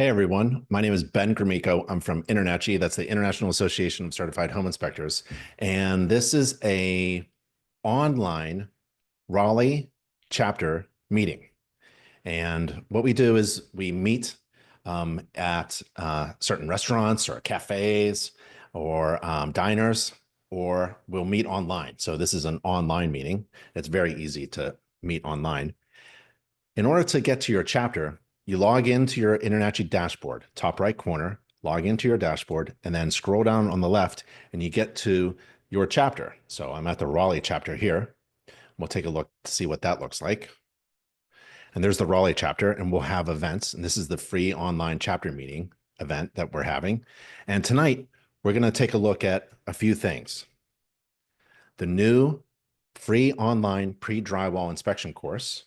Hey everyone, my name is Ben Gromiko. I'm from InterNACHI, that's the International Association of Certified Home Inspectors. And this is a online Raleigh chapter meeting. And what we do is we meet at certain restaurants or cafes or diners, or we'll meet online. So this is an online meeting. It's very easy to meet online. In order to get to your chapter, you log into your InterNACHI dashboard, top right corner, log into your dashboard, and then scroll down on the left, and you get to your chapter. So I'm at the Raleigh chapter here. We'll take a look to see what that looks like. And there's the Raleigh chapter, and we'll have events. And this is the free online chapter meeting event that we're having. And tonight, we're going to take a look at a few things. The new free online pre-drywall inspection course.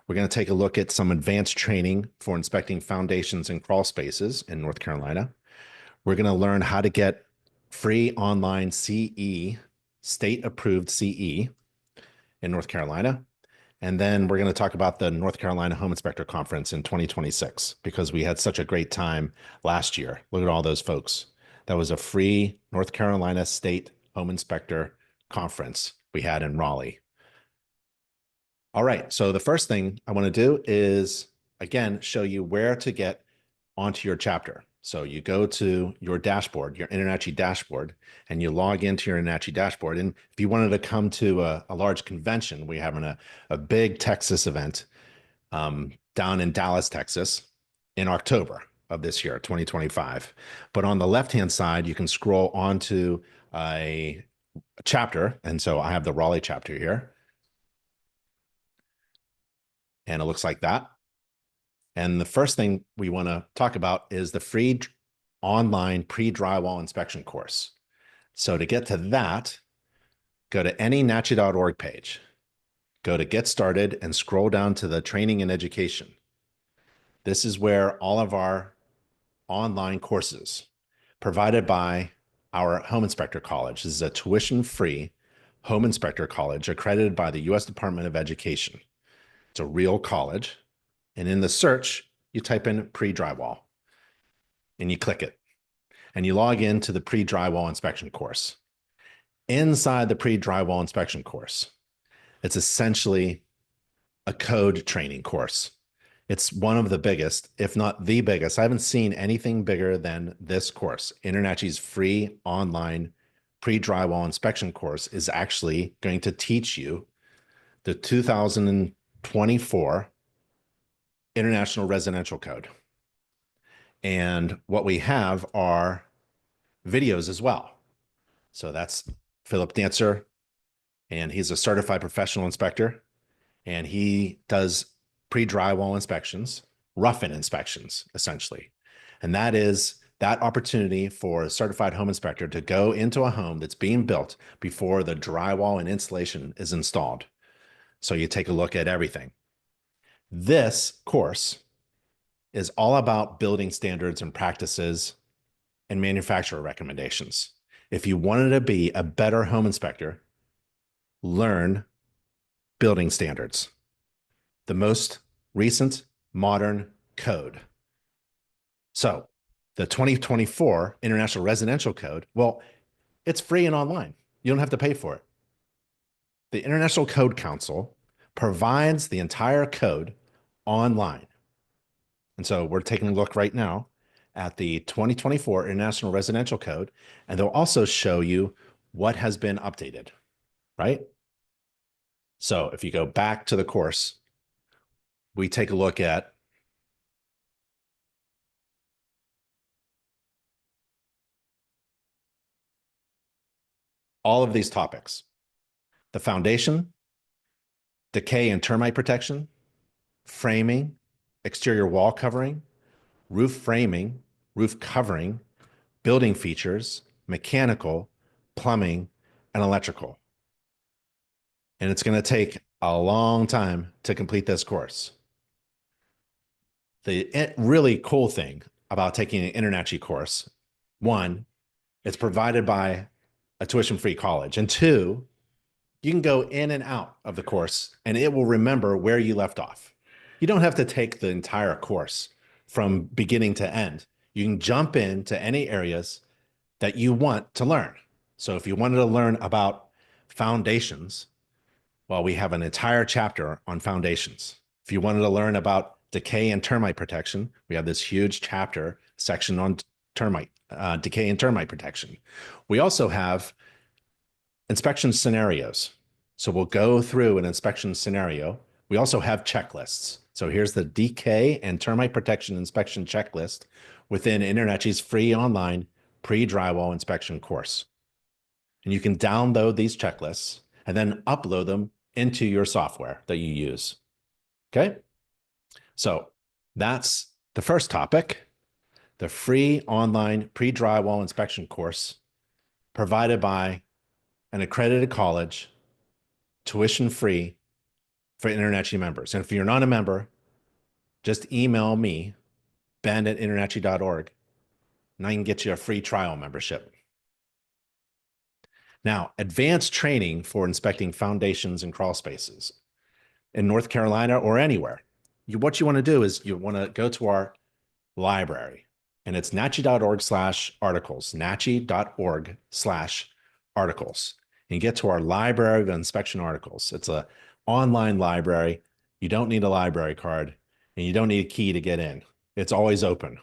We're going to take a look at some advanced training for inspecting foundations and crawl spaces in North Carolina. We're going to learn how to get free online CE, state-approved CE in North Carolina. And then we're going to talk about the North Carolina Home Inspector Conference in 2026 because we had such a great time last year. Look at all those folks. That was a free North Carolina State Home Inspector Conference we had in Raleigh. All right, so the first thing I want to do is, again, show you where to get onto your chapter. So you go to your dashboard, your InterNACHI dashboard, and you log into your InterNACHI dashboard. And if you wanted to come to a large convention, we're having a big Texas event down in Dallas, Texas in October of this year, 2025. But on the left-hand side, you can scroll onto a chapter. And so I have the Raleigh chapter here. And it looks like that. And the first thing we want to talk about is the free online pre-drywall inspection course. So to get to that, go to anynachi.org page, go to Get Started, and scroll down to the Training and Education. This is where all of our online courses provided by our Home Inspector College. This is a tuition-free Home Inspector College accredited by the U.S. Department of Education. It's a real college. And in the search, you type in pre-drywall and you click it and you log into the pre-drywall inspection course. Inside the pre-drywall inspection course, it's essentially a code training course. It's one of the biggest, if not the biggest. I haven't seen anything bigger than this course. InterNACHI's free online pre-drywall inspection course is actually going to teach you the 2024 International Residential Code. And what we have are videos as well. So that's Philip Dancer, and he's a certified professional inspector, and he does pre-drywall inspections, rough-in inspections, essentially. And that is that opportunity for a certified home inspector to go into a home that's being built before the drywall and insulation is installed. So you take a look at everything. This course is all about building standards and practices and manufacturer recommendations. If you wanted to be a better home inspector, learn building standards, the most recent modern code. So the 2024 International Residential Code, well, it's free and online. You don't have to pay for it. The International Code Council provides the entire code online. And so we're taking a look right now at the 2024 International Residential Code, and they'll also show you what has been updated, right? So if you go back to the course, we take a look at all of these topics: the foundation, decay and termite protection, framing, exterior wall covering, roof framing, roof covering, building features, mechanical, plumbing, and electrical. And it's going to take a long time to complete this course. The really cool thing about taking an InterNACHI course, one, it's provided by a tuition-free college, and two, you can go in and out of the course and it will remember where you left off. You don't have to take the entire course from beginning to end. You can jump into any areas that you want to learn. So if you wanted to learn about foundations, well, we have an entire chapter on foundations. If you wanted to learn about decay and termite protection, we have this huge chapter section on termite, decay and termite protection. We also have inspection scenarios. So we'll go through an inspection scenario. We also have checklists. So here's the decay and termite protection inspection checklist within InterNACHI's free online pre-drywall inspection course. And you can download these checklists and then upload them into your software that you use. Okay? So that's the first topic, the free online pre-drywall inspection course provided by an accredited college, tuition free for InterNACHI members. And if you're not a member, just email me, ben@internachi.org, and I can get you a free trial membership. Now, advanced training for inspecting foundations and crawl spaces in North Carolina or anywhere. What you want to do is you want to go to our library, and it's nachi.org/articles, nachi.org/articles, and get to our library of inspection articles. It's an online library. You don't need a library card, and you don't need a key to get in. It's always open.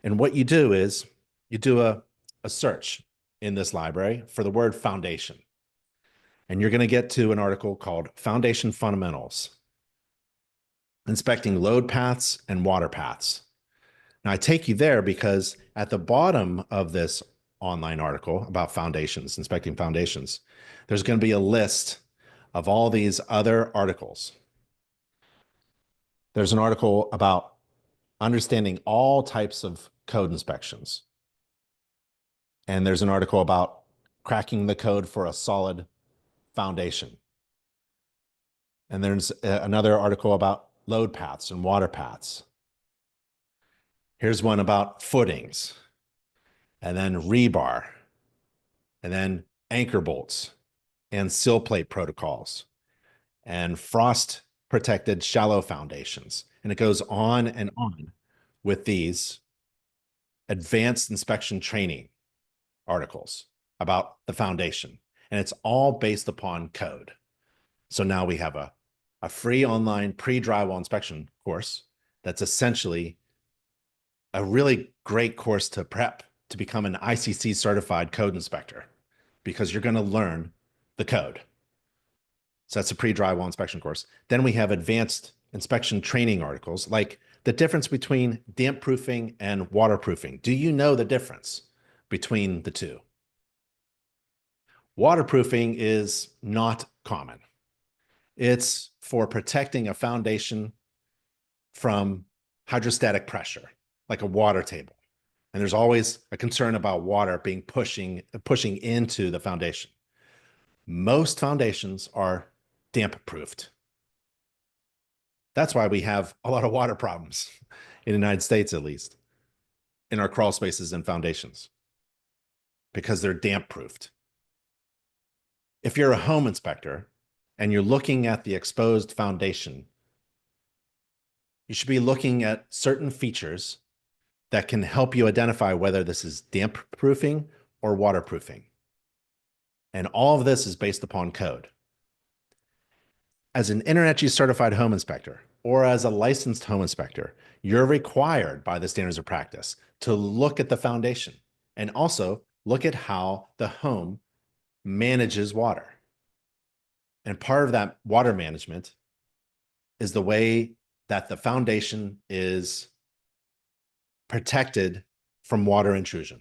And what you do is you do a search in this library for the word foundation. And you're going to get to an article called Foundation Fundamentals, Inspecting Load Paths and Water Paths. Now, I take you there because at the bottom of this online article about foundations, inspecting foundations, there's going to be a list of all these other articles. There's an article about understanding all types of code inspections. And there's an article about cracking the code for a solid foundation. And there's another article about load paths and water paths. Here's one about footings, and then rebar, and then anchor bolts, and sill plate protocols, and frost protected shallow foundations. And it goes on and on with these advanced inspection training articles about the foundation. And it's all based upon code. So now we have a free online pre-drywall inspection course that's essentially a really great course to prep to become an ICC certified code inspector, because you're going to learn the code. So that's a pre-drywall inspection course. Then we have advanced inspection training articles, like the difference between damp proofing and waterproofing. Do you know the difference between the two? Waterproofing is not common. It's for protecting a foundation from hydrostatic pressure, like a water table. And there's always a concern about water being pushing into the foundation. Most foundations are damp proofed. That's why we have a lot of water problems in the United States, at least, in our crawl spaces and foundations, because they're damp proofed. If you're a home inspector and you're looking at the exposed foundation, you should be looking at certain features that can help you identify whether this is damp proofing or waterproofing. And all of this is based upon code. As an InterNACHI certified home inspector or as a licensed home inspector, you're required by the standards of practice to look at the foundation and also look at how the home manages water. And part of that water management is the way that the foundation is protected from water intrusion.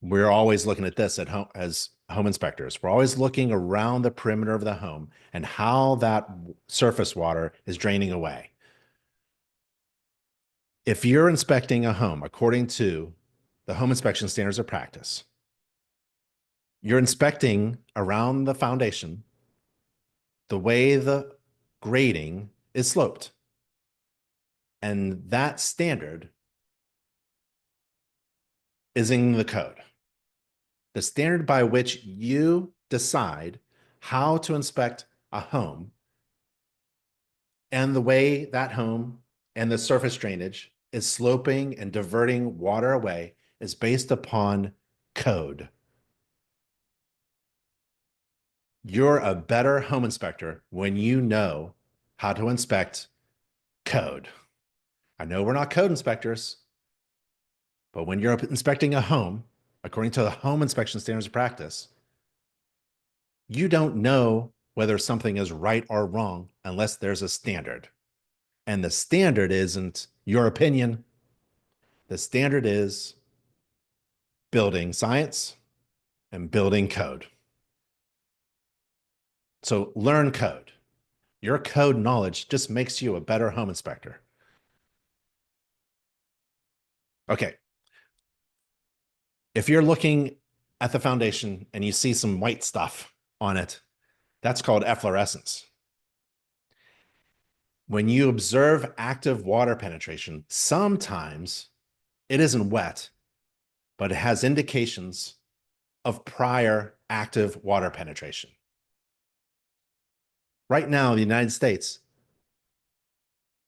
We're always looking at this at home as home inspectors. We're always looking around the perimeter of the home and how that surface water is draining away. If you're inspecting a home according to the home inspection standards of practice, you're inspecting around the foundation the way the grading is sloped. And that standard is in the code. The standard by which you decide how to inspect a home And the way that home and the surface drainage is sloping and diverting water away is based upon code. You're a better home inspector when you know how to inspect code. I know we're not code inspectors, but when you're inspecting a home, according to the home inspection standards of practice, you don't know whether something is right or wrong unless there's a standard. And the standard isn't your opinion. The standard is building science and building code. So learn code. Your code knowledge just makes you a better home inspector. Okay. If you're looking at the foundation and you see some white stuff on it, that's called efflorescence. When you observe active water penetration, sometimes it isn't wet, but it has indications of prior active water penetration. Right now, in the United States,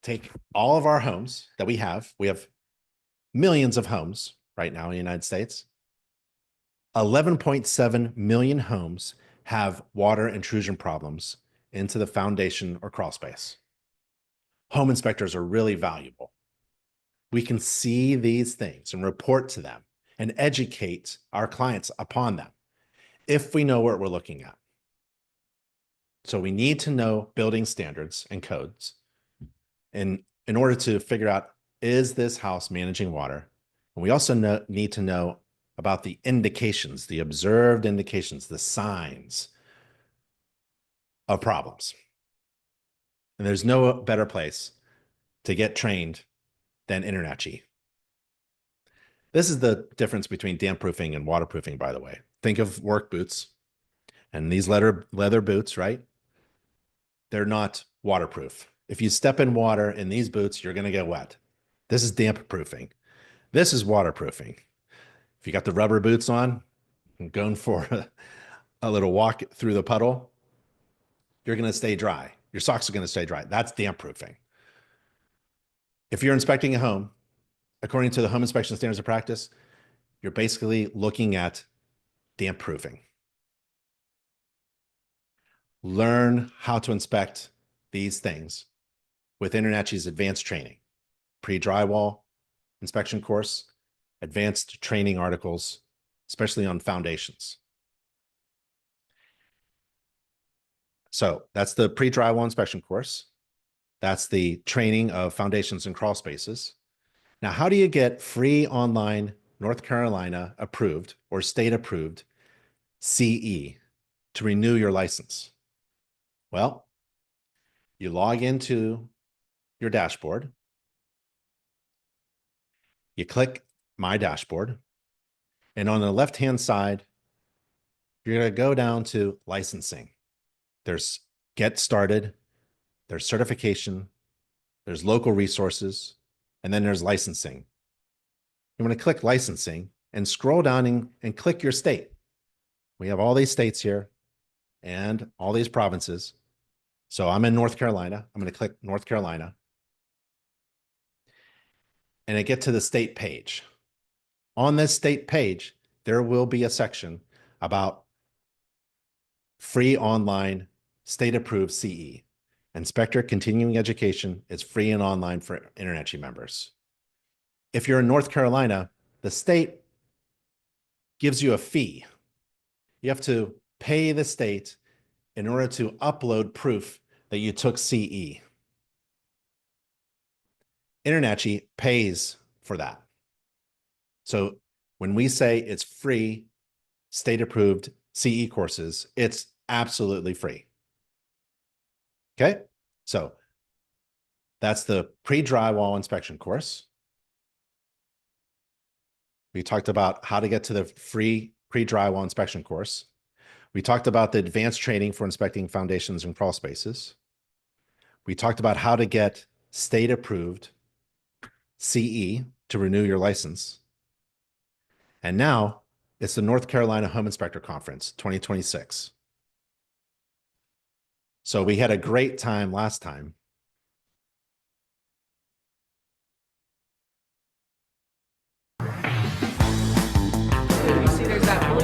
take all of our homes that we have millions of homes right now in the United States. 11.7 million homes have water intrusion problems into the foundation or crawl space. Home inspectors are really valuable. We can see these things and report to them and educate our clients upon them if we know what we're looking at. So we need to know building standards and codes in order to figure out, is this house managing water? And we also need to know about the indications, the observed indications, the signs of problems. And there's no better place to get trained than InterNACHI. This is the difference between damp proofing and waterproofing, by the way. Think of work boots and these leather boots, right? They're not waterproof. If you step in water in these boots, you're going to get wet. This is damp proofing. This is waterproofing. If you got the rubber boots on and going for a little walk through the puddle, you're going to stay dry. Your socks are going to stay dry. That's damp proofing. If you're inspecting a home, according to the home inspection standards of practice, you're basically looking at damp proofing. Learn how to inspect these things with InterNACHI's advanced training, pre-drywall inspection course, advanced training articles, especially on foundations. So that's the pre-drywall inspection course. That's the training of foundations and crawl spaces. Now, how do you get free online North Carolina approved or state approved CE to renew your license? Well, you log into your dashboard. You click My Dashboard. And on the left-hand side, you're going to go down to licensing. There's Get Started, there's certification, there's local resources, and then there's licensing. You want to click licensing and scroll down and click your state. We have all these states here and all these provinces. So I'm in North Carolina. I'm going to click North Carolina. And I get to the state page. On this state page, there will be a section about free online state approved CE. Inspector Continuing Education is free and online for InterNACHI members. If you're in North Carolina, the state gives you a fee. You have to pay the state in order to upload proof that you took CE. InterNACHI pays for that. So when we say it's free, state approved CE courses, it's absolutely free. Okay, so that's the pre-drywall inspection course. We talked about how to get to the free pre-drywall inspection course. We talked about the advanced training for inspecting foundations and crawl spaces. We talked about how to get state approved CE to renew your license. And now it's the North Carolina Home Inspector Conference 2026. So we had a great time last time.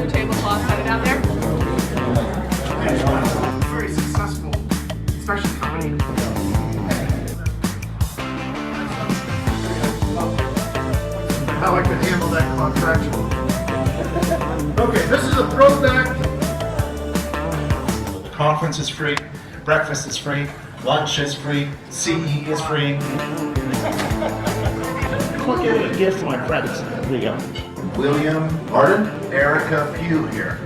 the tablecloth headed out there? Very successful inspection company. How I could handle that contract. Okay, this is a throwback. The conference is free, breakfast is free, lunch is free, CE is free. I'll give it a gift for my credits. There you go. William, Martin, Erica Pugh here.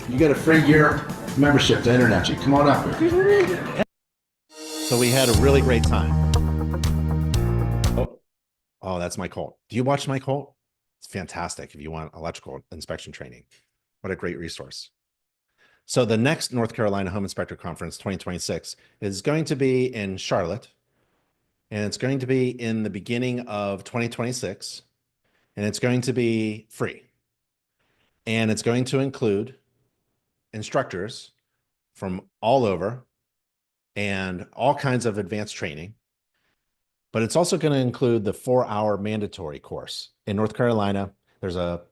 You get a free year membership to InterNACHI. Come on up here. So we had a really great time. Oh, that's Mike Holt. Do you watch Mike Holt? It's fantastic if you want electrical inspection training. What a great resource. So the next North Carolina Home Inspector Conference 2026 is going to be in Charlotte, and it's going to be in the beginning of 2026, and it's going to be free. And it's going to include instructors from all over and all kinds of advanced training. But it's also going to include the 4-hour mandatory course. In North Carolina, there's a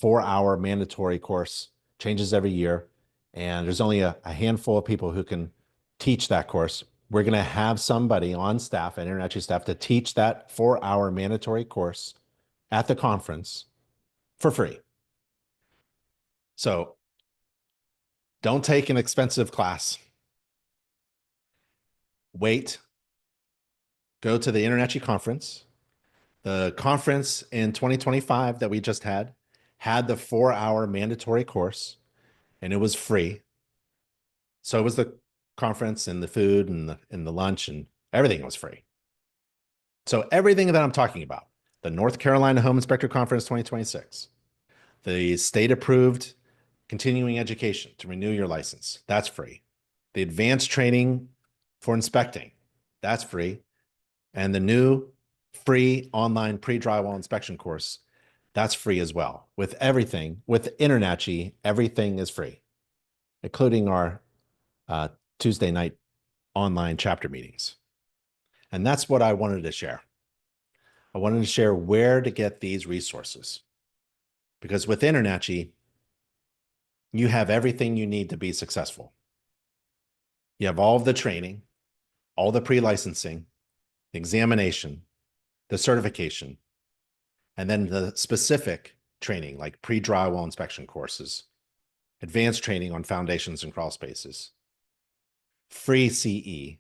4-hour mandatory course, changes every year, and there's only a handful of people who can teach that course. We're going to have somebody on staff, at InterNACHI staff, to teach that 4-hour mandatory course at the conference for free. So don't take an expensive class. Wait. Go to the InterNACHI conference. The conference in 2025 that we just had the 4-hour mandatory course, and it was free. So it was the conference and the food and the lunch and everything was free. So everything that I'm talking about, the North Carolina Home Inspector Conference 2026, the state-approved continuing education to renew your license, that's free. The advanced training for inspecting, that's free. And the new free online pre-drywall inspection course, that's free as well. With everything, with InterNACHI, everything is free, including our Tuesday night online chapter meetings. And that's what I wanted to share. I wanted to share where to get these resources. Because with InterNACHI, you have everything you need to be successful. You have all of the training, all the pre-licensing, the examination, the certification, and then the specific training like pre-drywall inspection courses, advanced training on foundations and crawl spaces, free CE,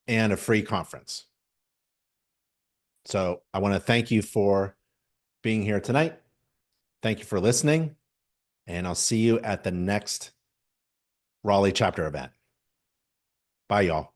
and a free conference. So I want to thank you for being here tonight. Thank you for listening, and I'll see you at the next Raleigh chapter event. Bye, y'all.